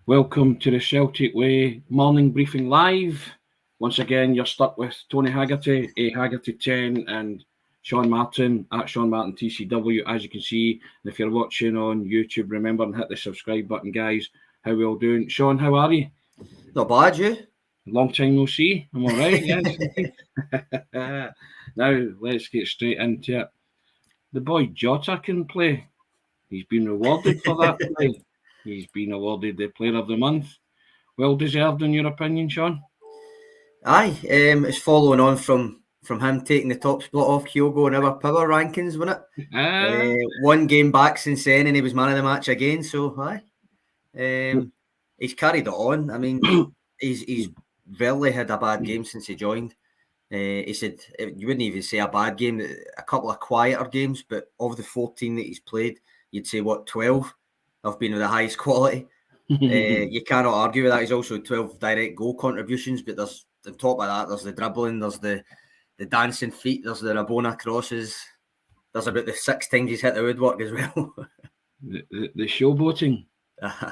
Welcome to the Celtic Way morning briefing live. Once again, you're stuck with Tony Haggerty, Haggerty10, and Sean Martin at Sean Martin TCW. As you can see, and if you're watching on YouTube, remember and hit the subscribe button, guys. How we all doing? Sean, how are you? Not bad, you? Long time no see. I'm all right, yes. Now, let's get straight into it. The boy Jota can play. He's been rewarded for that play. He's been awarded the Player of the Month. Well deserved, in your opinion, Sean? Aye, it's following on from him taking the top spot off Kyogo in our power rankings, wasn't it? One game back since then, and he was man of the match again. So aye, he's carried it on. I mean, he's barely had a bad game since he joined. He said you wouldn't even say a bad game, a couple of quieter games, but of the 14 that he's played, you'd say 12 have been of the highest quality. You cannot argue with that. He's also 12 direct goal contributions, but there's on top of that, there's the dribbling, there's the dancing feet, there's the Rabona crosses, there's about the 6 times he's hit the woodwork as well. the showboating.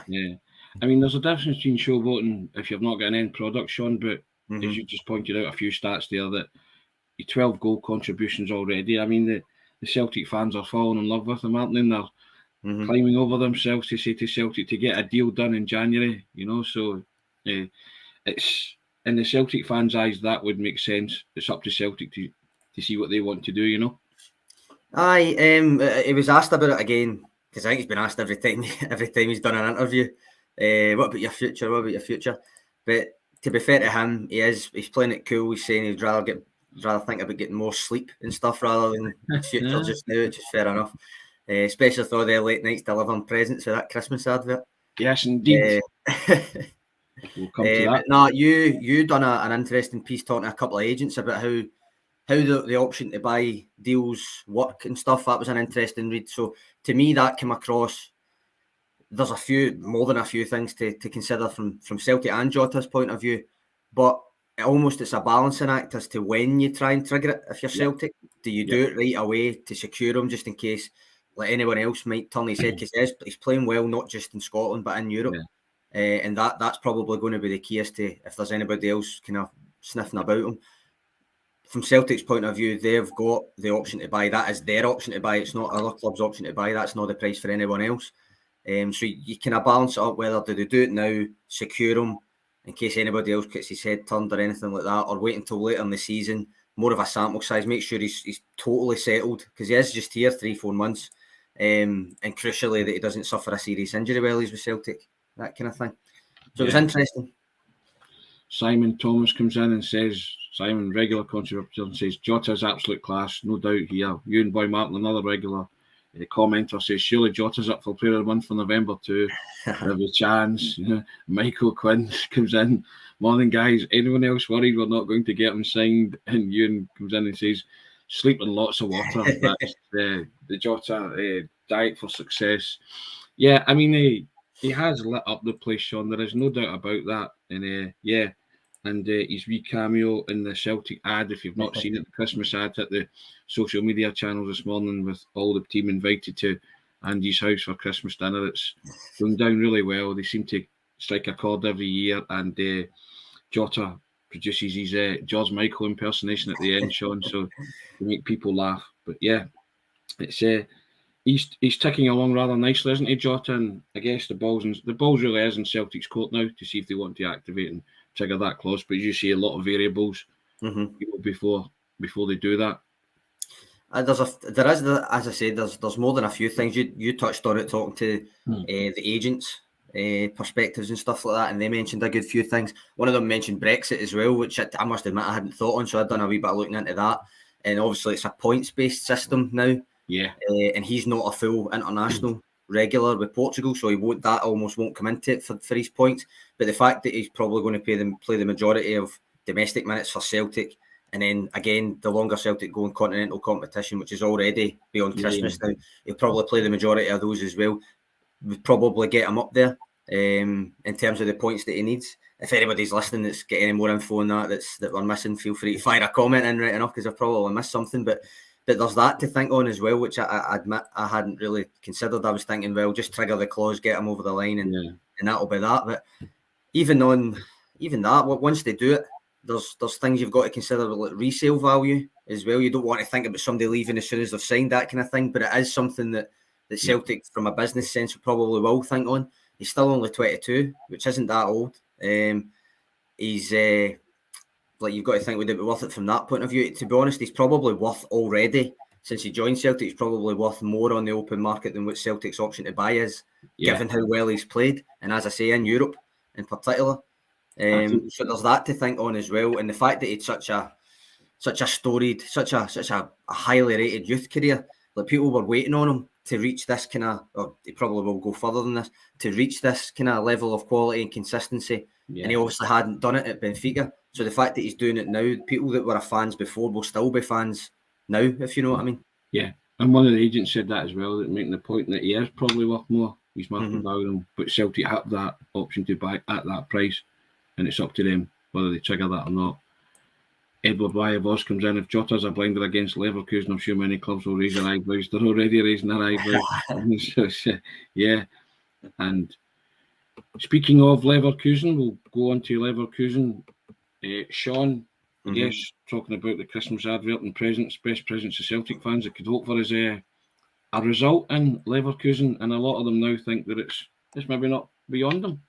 Yeah. I mean, there's a difference between showboating if you've not got an end product, Sean, but as you just pointed out a few stats there, that 12 goal contributions already. I mean, the Celtic fans are falling in love with him, aren't they? And they're climbing over themselves to say to Celtic to get a deal done in January, so it's in the Celtic fans' eyes, that would make sense. It's up to Celtic to see what they want to do, Aye, he was asked about it again, because I think he's been asked every time he's done an interview. What about your future? What about your future? But to be fair to him, he's playing it cool. He's saying he'd rather think about getting more sleep and stuff rather than future just now, which is fair enough. Especially with all the late nights delivering presents for that Christmas advert. Yes, indeed. We'll come to that. No, you done an interesting piece talking to a couple of agents about how the option to buy deals work and stuff. That was an interesting read. So to me, that came across. There's more than a few things to consider from Celtic and Jota's point of view, but it's a balancing act as to when you try and trigger it. If you're Celtic, do you do it right away to secure him, just in case like anyone else might turn his head, because he's playing well not just in Scotland but in Europe. And that's probably going to be the key as to if there's anybody else kind of sniffing about him. From Celtic's point of view, they've got the option to buy. That is their option to buy. It's not other clubs' option to buy. That's not the price for anyone else. So you kind of balance it up, whether do they do it now, secure him in case anybody else gets his head turned or anything like that, or wait until later in the season, more of a sample size, make sure he's totally settled, because he is just here 3-4 months, and crucially that he doesn't suffer a serious injury while he's with Celtic, that kind of thing. So it was interesting. Simon Thomas comes in and says, Simon, regular contributor, and says, Jota's absolute class, no doubt here. You and Boy Martin, another regular commenter, says, surely Jota's up for Player of the Month for November too. Have a chance. Michael Quinn comes in, morning guys, anyone else worried we're not going to get him signed? And Ewan comes in and says, sleep and lots of water. That's the Jota diet for success. Yeah, I mean, he has lit up the place, Sean. There is no doubt about that. And and his wee cameo in the Celtic ad, if you've not seen it, the Christmas ad at the social media channels this morning with all the team invited to Andy's house for Christmas dinner. It's going down really well. They seem to strike a chord every year, and Jota produces his George Michael impersonation at the end, Sean, so to make people laugh. But yeah, it's he's ticking along rather nicely, isn't he, Jota? And I guess the ball's really is in Celtic's court now to see if they want to activate and trigger that clause. But you see a lot of variables before they do that. As I said, there's more than a few things. You touched on it, talking to the agents' perspectives and stuff like that, and they mentioned a good few things. One of them mentioned Brexit as well, which I must admit I hadn't thought on, so I'd done a wee bit of looking into that. And obviously it's a points-based system now. Yeah. And he's not a full international regular with Portugal, so that almost won't come into it for his points. But the fact that he's probably going to play the majority of domestic minutes for Celtic, and then again the longer Celtic go in continental competition, which is already beyond Christmas now, he'll probably play the majority of those as well. Would probably get him up there in terms of the points that he needs. If anybody's listening that's got any more info on that we're missing, feel free to fire a comment in right enough, because I've probably missed something. But there's that to think on as well, which I admit I hadn't really considered. I was thinking, well, just trigger the clause, get him over the line, and and that'll be that. But even that, once they do it, there's things you've got to consider, like resale value as well. You don't want to think about somebody leaving as soon as they've signed, that kind of thing. But it is something that Celtic, from a business sense, probably will think on. He's still only 22, which isn't that old. He's like, you've got to think, would it be worth it from that point of view? To be honest, he's probably worth already. Since he joined Celtic, he's probably worth more on the open market than what Celtic's option to buy is, given how well he's played. And as I say, in Europe in particular. So there's that to think on as well. And the fact that he's such a storied, such a highly rated youth career, like people were waiting on him to reach this kind of, or he probably will go further than this, to reach this kind of level of quality and consistency. And he obviously hadn't done it at Benfica. So the fact that he's doing it now, people that were fans before will still be fans now, if you know what I mean. Yeah, and one of the agents said that as well, that making the point that he is probably worth more. He's market value him, but Celtic have that option to buy at that price, and it's up to them whether they trigger that or not. Edward Wyevos comes in. If Jota's a blinder against Leverkusen, I'm sure many clubs will raise their eyebrows. They're already raising their eyebrows. Yeah, and speaking of Leverkusen, we'll go on to Leverkusen. Sean, I guess, talking about the Christmas advert and presents, best presents to Celtic fans that could hope for is a result in Leverkusen, and a lot of them now think that it's maybe not beyond them.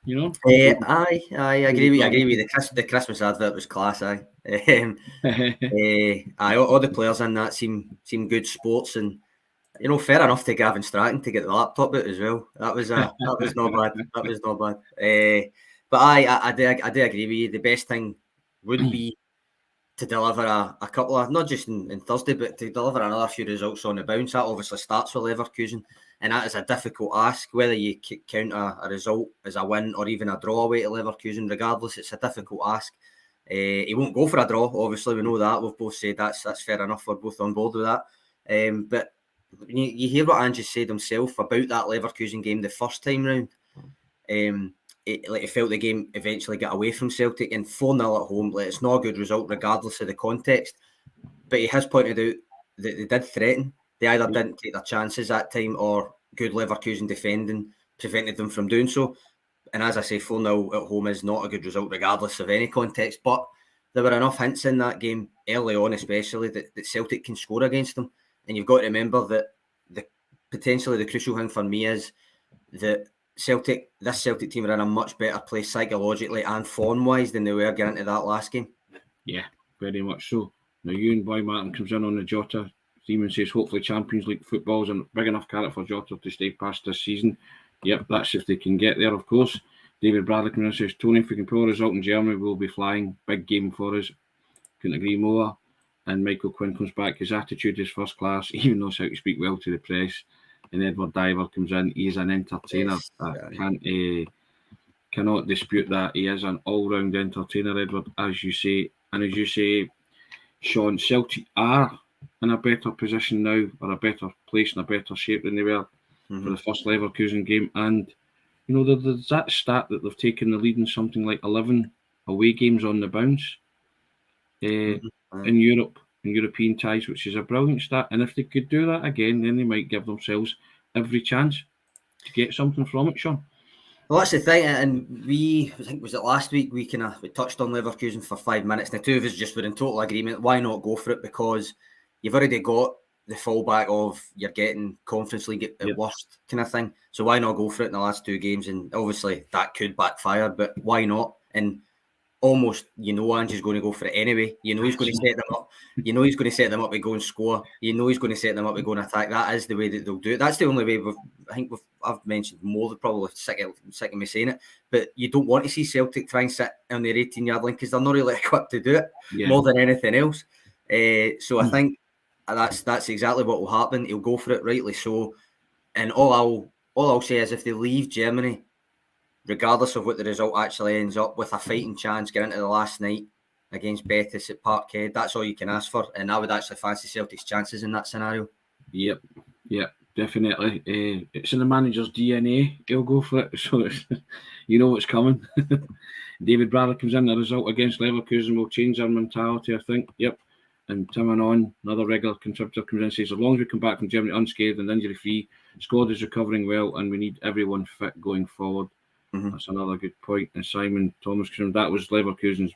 You know? I agree with you. The Christmas advert was class. All the players in that seem good sports, and you know, fair enough to Gavin Stratton to get the laptop out as well. That was not bad. That was not bad. But I do agree with you. The best thing would be to deliver a couple of, not just in Thursday, but to deliver another few results on the bounce. That obviously starts with Leverkusen, and that is a difficult ask. Whether you count a result as a win or even a draw away to Leverkusen, regardless, it's a difficult ask. He won't go for a draw, obviously, we know that. We've both said that's fair enough. We're both on board with that. But you hear what Ange said himself about that Leverkusen game the first time round. He felt the game eventually got away from Celtic, and 4-0 at home, it's not a good result regardless of the context. But he has pointed out that they did threaten. They either didn't take their chances that time, or good Leverkusen defending prevented them from doing so. And as I say, 4-0 at home is not a good result regardless of any context. But there were enough hints in that game, early on especially, that Celtic can score against them. And you've got to remember that potentially the crucial thing for me is that this Celtic team are in a much better place psychologically and form-wise than they were getting into that last game. Yeah, very much so. Now, Ewan Boy Martin comes in on the Jota. Seaman says, hopefully Champions League football's a big enough carrot for Jota to stay past this season. Yep, that's if they can get there, of course. David Bradley comes in and says, Tony, if we can pull a result in Germany, we'll be flying. Big game for us. Couldn't agree more. And Michael Quinn comes back. His attitude is first class. He even knows how to speak well to the press. And Edward Diver comes in. He's an entertainer. Cannot dispute that. He is an all-round entertainer, Edward, as you say. And as you say, Sean, Celtic are in a better position now, or a better place, in a better shape than they were for the first Leverkusen game. And, you know, there's that stat that they've taken the lead in something like 11 away games on the bounce in Europe, in European ties, which is a brilliant stat. And if they could do that again, then they might give themselves every chance to get something from it, Sean. Well, that's the thing, and I think was it last week, we touched on Leverkusen for 5 minutes, and the two of us just were in total agreement. Why not go for it? Because you've already got the fallback of you're getting Conference League at worst kind of thing. So why not go for it in the last 2 games? And obviously that could backfire, but why not? And almost, Ange's going to go for it anyway. He's going to set them up. He's going to set them up to go and score. He's going to set them up to go and attack. That is the way that they'll do it. That's the only way I've mentioned more, probably sick of me saying it, but you don't want to see Celtic try and sit on their 18-yard line because they're not really equipped to do it more than anything else. So I think that's exactly what will happen. He'll go for it, rightly so. And all I'll say is if they leave Germany, regardless of what the result actually ends up, with a fighting chance getting into the last night against Betis at Parkhead, that's all you can ask for. And I would actually fancy Celtic's chances in that scenario. Yep, definitely. It's in the manager's DNA. He'll go for it. So you know what's coming. David Bradley comes in. The result against Leverkusen will change their mentality, I think. Yep. And Tim Anon, another regular contributor, comes in and says, as long as we come back from Germany unscathed and injury-free, Squad is recovering well, and we need everyone fit going forward. That's another good point. And Simon Thomas, that was Leverkusen's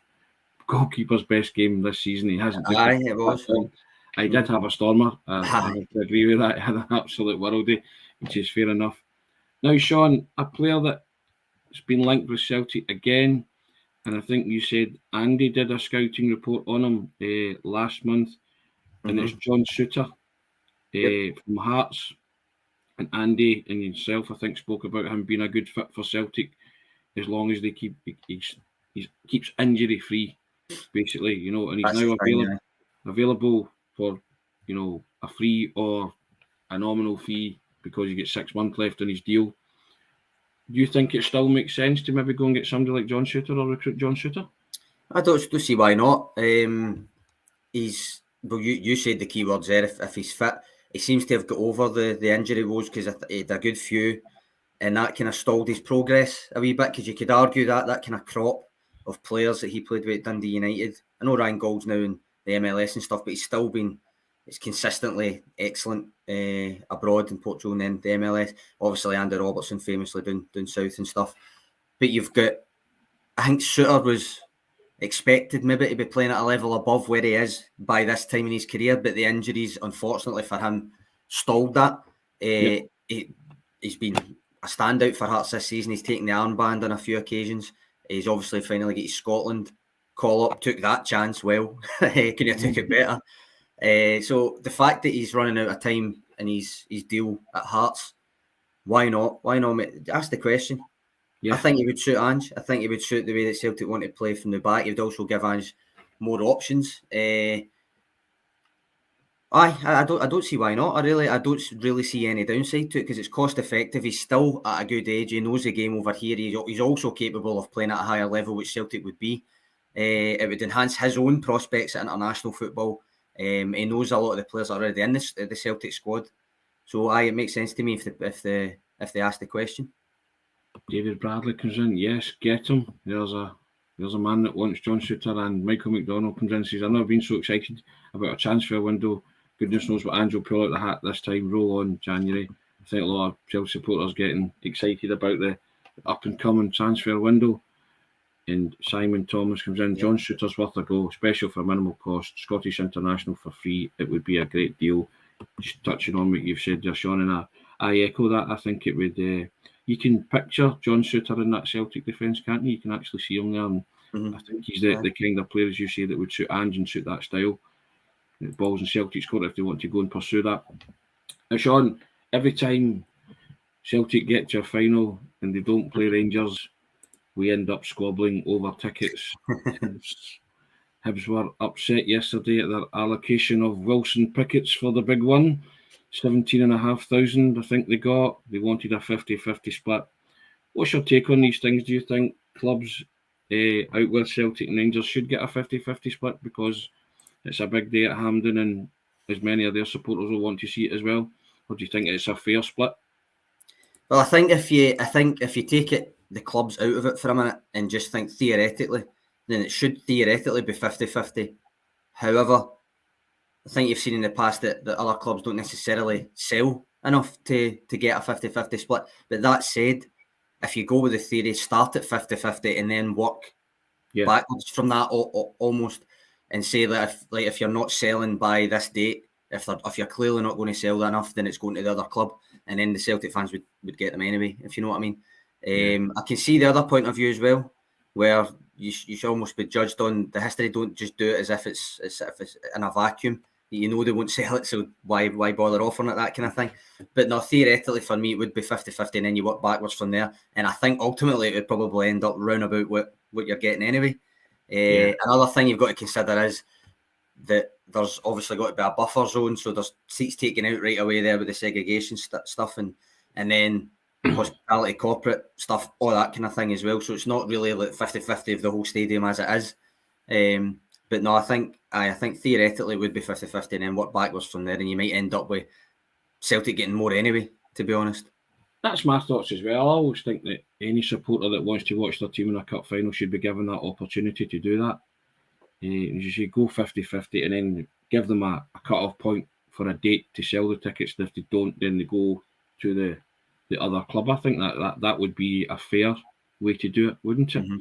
goalkeeper's best game this season. He hasn't. Aye, it was. I did have a stormer. I have to agree with that. I had an absolute worldie, which is fair enough. Now, Sean, a player that's been linked with Celtic again, and I think you said Andy did a scouting report on him last month, and it's John Souttar from Hearts. And Andy and yourself, I think, spoke about him being a good fit for Celtic as long as they he keeps injury free, basically, you know. And he's now available for, you know, a free or a nominal fee because he gets 6 months left on his deal. Do you think it still makes sense to maybe go and get somebody like John Souttar or recruit John Souttar? I don't see why not. He's you said the key words there. If he's fit, he seems to have got over the injury woes because he had a good few, and that kind of stalled his progress a wee bit. Because you could argue that kind of crop of players that he played with at Dundee United. I know Ryan Gould's now in the MLS and stuff, but he's still been consistently excellent abroad in Portugal and then the MLS. Obviously, Andy Robertson famously down south and stuff. But you've got, I think Souttar was expected maybe to be playing at a level above where he is by this time in his career, but the injuries, unfortunately for him, stalled that. He's been a standout for Hearts this season. He's taken the armband on a few occasions. He's obviously finally got his Scotland call-up, took that chance well. Couldn't have took it better. So the fact that he's running out of time in his deal at Hearts, why not? Why not? Ask the question. Yeah. I think he would suit Ange. I think he would suit the way that Celtic want to play from the back. He would also give Ange more options. I don't see why not. I don't really see any downside to it because it's cost effective. He's still at a good age. He knows the game over here. He's also capable of playing at a higher level, which Celtic would be. It would enhance his own prospects at international football. He knows a lot of the players already in the Celtic squad. So it makes sense to me if they ask the question. David Bradley comes in. Yes, get him. There's a man that wants John Souttar, and Michael McDonald comes in and says, I've never been so excited about a transfer window. Goodness knows what Ange will pull out the hat this time. Roll on January. I think a lot of Chelsea supporters getting excited about the up and coming transfer window. And Simon Thomas comes in. John Souttar's worth a go, especially for minimal cost. Scottish international for free. It would be a great deal. Just touching on what you've said there, Sean, and I echo that. I think it would. You can picture John Souttar in that Celtic defence, can't you? You can actually see him there. And I think he's the kind of player, as you say, that would suit Ange and suit that style. The balls in Celtic's court if they want to go and pursue that. Now, Sean, every time Celtic get to a final and they don't play Rangers, we end up squabbling over tickets. Hibs were upset yesterday at their allocation of Wilson Picketts for the big one. 17,500, I think they got. They wanted a 50-50 split. What's your take on these things? Do you think clubs out with Celtic and Rangers should get a 50-50 split because it's a big day at Hampden and as many of their supporters will want to see it as well? Or do you think it's a fair split? Well, I think if you take the clubs out of it for a minute and just think theoretically, then it should theoretically be 50-50. However, I think you've seen in the past that other clubs don't necessarily sell enough to get a 50-50 split. But that said, if you go with the theory, start at 50-50 and then work backwards from that almost, and say that if you're not selling by this date, if you're clearly not going to sell enough, then it's going to the other club, and then the Celtic fans would get them anyway, if you know what I mean. I can see the other point of view as well, where you should almost be judged on the history. Don't just do it as if it's in a vacuum. You know they won't sell it, so why bother offering it, that kind of thing. But no, theoretically for me it would be 50-50 and then you work backwards from there. And I think ultimately it would probably end up round about what you're getting anyway. Another thing you've got to consider is that there's obviously got to be a buffer zone, so there's seats taken out right away there with the segregation stuff and then hospitality, corporate stuff, all that kind of thing as well. So it's not really like 50-50 of the whole stadium as it is. But no, I think theoretically it would be 50-50 and then work backwards from there, and you might end up with Celtic getting more anyway, to be honest. That's my thoughts as well. I always think that any supporter that wants to watch their team in a cup final should be given that opportunity to do that. You should go 50-50 and then give them a cut-off point for a date to sell the tickets. And if they don't, then they go to the other club. I think that would be a fair way to do it, wouldn't it? Mm-hmm.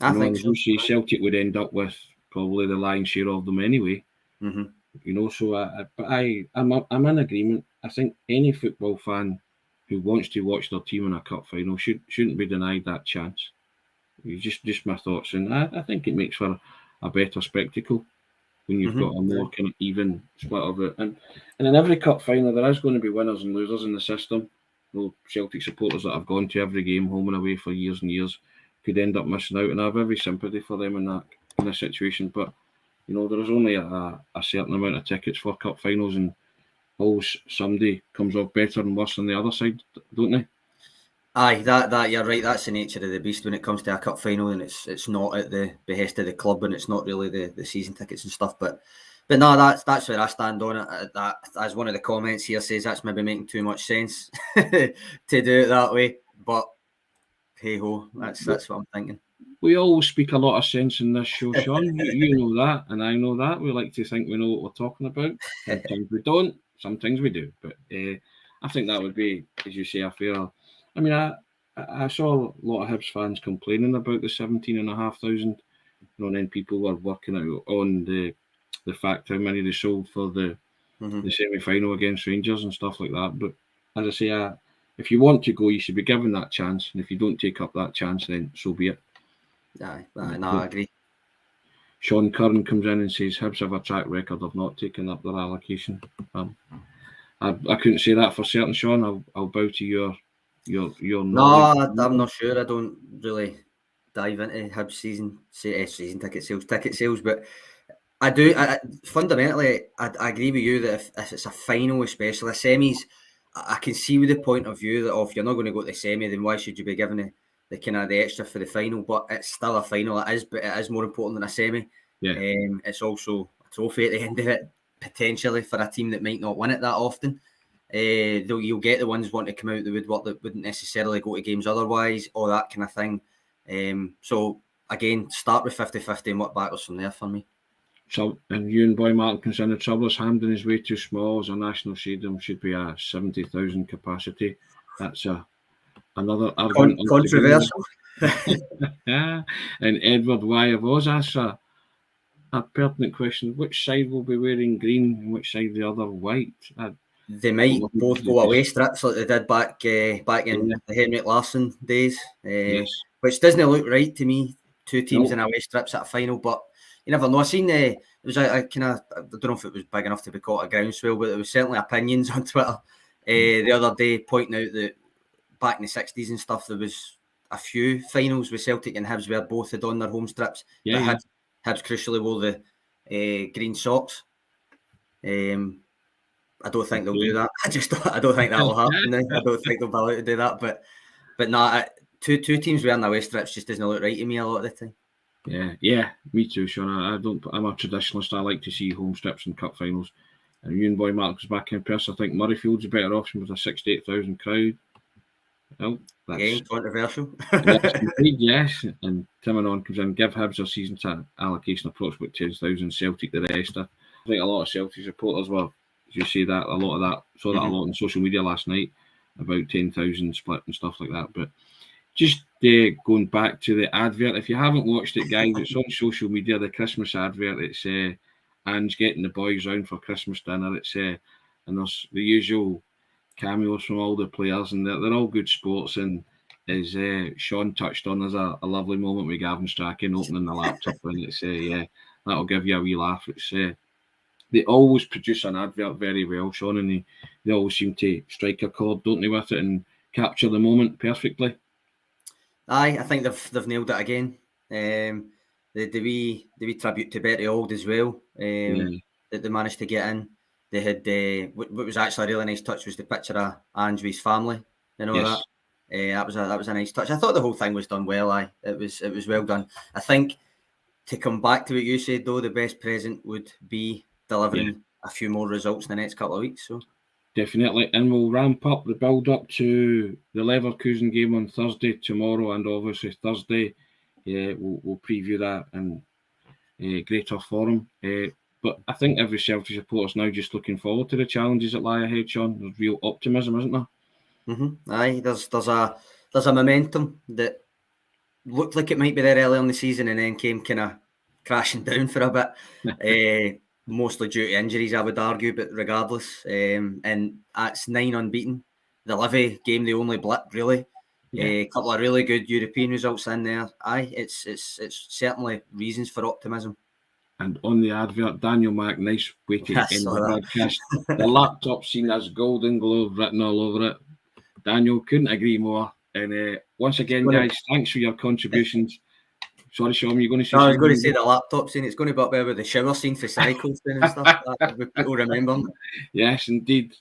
I think so. You see, Celtic would end up with probably the lion's share of them anyway. Mm-hmm. So I'm in agreement. I think any football fan who wants to watch their team in a cup final shouldn't be denied that chance. Just my thoughts, and I think it makes for a better spectacle when you've got a more kind of even split of it. And in every cup final, there is going to be winners and losers in the system. Celtic supporters that have gone to every game home and away for years and years could end up missing out, and I have every sympathy for them in that kind of situation. But there is only a certain amount of tickets for cup finals, and always somebody comes off better and worse than the other side, don't they? Aye, that you're right. That's the nature of the beast when it comes to a cup final, and it's not at the behest of the club, and it's not really the season tickets and stuff. But no, that's where I stand on it. That, as one of the comments here says, that's maybe making too much sense to do it that way. But hey ho, that's what I'm thinking. We always speak a lot of sense in this show, Sean. You know that, and I know that. We like to think we know what we're talking about. Sometimes we don't. Sometimes we do. But I think that would be, as you say, a fair. I mean, I saw a lot of Hibs fans complaining about the 17,500. And then people were working out on the fact how many they sold for the semi-final against Rangers and stuff like that. But as I say, if you want to go, you should be given that chance. And if you don't take up that chance, then so be it. Aye, I agree. Sean Curran comes in and says Hibs have a track record of not taking up their allocation. I couldn't say that for certain, Sean. I'll bow to your No, I'm not sure. I don't really dive into Hibs season ticket sales, but I do. Fundamentally, I agree with you that if it's a final, especially a semis, I can see with the point of view that if you're not going to go to the semi, then why should you be giving the kind of the extra for the final? But it's still a final. It is, but it is more important than a semi. Yeah. It's also a trophy at the end of it, potentially for a team that might not win it that often. Though you'll get the ones wanting to come out that wouldn't necessarily go to games otherwise, or that kind of thing. So again, start with 50-50 and work backwards from there for me. So, and you and Boy Martin concerned the trouble is Hampden is way too small as a national stadium, should be a 70,000 capacity. That's another argument. Controversial. And Edward Y. was asked a pertinent question: which side will be wearing green and which side the other white? They might both go away strips like they did back in the Henrik Larsson days, which doesn't look right to me. Two teams in away strips at a final, but you never know. I seen it was a kind of, I don't know if it was big enough to be caught a groundswell, but there was certainly opinions on Twitter the other day pointing out that back in the 60s and stuff, there was a few finals with Celtic and Hibs where both had on their home strips. Hibs crucially wore the green socks. I don't think they'll do that. I don't think that will happen. I don't think they'll be allowed to do that. But no, two teams wearing away strips just doesn't look right to me a lot of the time. Yeah, me too, Sean. I'm a traditionalist. I like to see home strips in cup finals. And you and Boy Mark was back in person. I think Murrayfield's a better option with a 68,000 crowd. Well, that's again controversial. Yes. And Tim and On comes in, give Hibs a season to allocation approximately 10,000, Celtic the rest. I think a lot of Celtic supporters were, as you say, that a lot of that, saw that a lot on social media last night about 10,000 split and stuff like that. But just going back to the advert, if you haven't watched it, guys, it's on social media, the Christmas advert. It's Anne's getting the boys round for Christmas dinner. It's and there's the usual cameos from all the players, and they're all good sports. And as Sean touched on, there's a lovely moment with Gavin Strachan opening the laptop, and it's that'll give you a wee laugh. It's they always produce an advert very well, Sean, and they always seem to strike a chord, don't they, with it, and capture the moment perfectly. Aye, I think they've nailed it again. The wee tribute to Bertie Auld as well, that they managed to get in. They had what was actually a really nice touch was the picture of Andrew's family and all that. That was a nice touch. I thought the whole thing was done well. It was well done. I think to come back to what you said though, the best present would be delivering a few more results in the next couple of weeks. So definitely, and we'll ramp up the build up to the Leverkusen game on Thursday, tomorrow, and obviously Thursday. We'll preview that in greater form. But I think every Celtic supporter's now just looking forward to the challenges that lie ahead, Sean. There's real optimism, isn't there? Aye, there's a momentum that looked like it might be there earlier in the season and then came kind of crashing down for a bit. Mostly due to injuries, I would argue, but regardless. And that's 9 unbeaten. The Livy game, the only blip, really. A couple of really good European results in there. Aye, it's certainly reasons for optimism. And on the advert, Daniel Mack, nice way to end the broadcast. The laptop seen as Golden Globe written all over it. Daniel, couldn't agree more. And once again, guys, thanks for your contributions. Sorry, Sean, you're going to say I was going to say the laptop scene. It's going to be up there with the shower scene for cycles and stuff. People remember. Yes, indeed.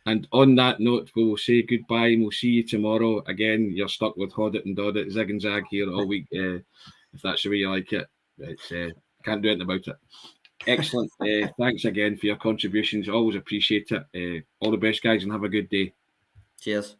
And on that note, we'll say goodbye and we'll see you tomorrow. Again, you're stuck with Hoddit and Doddit, Zig and Zag here all week, if that's the way you like it. It's can't do anything about it. Excellent. Thanks again for your contributions. Always appreciate it. All the best, guys, and have a good day. Cheers.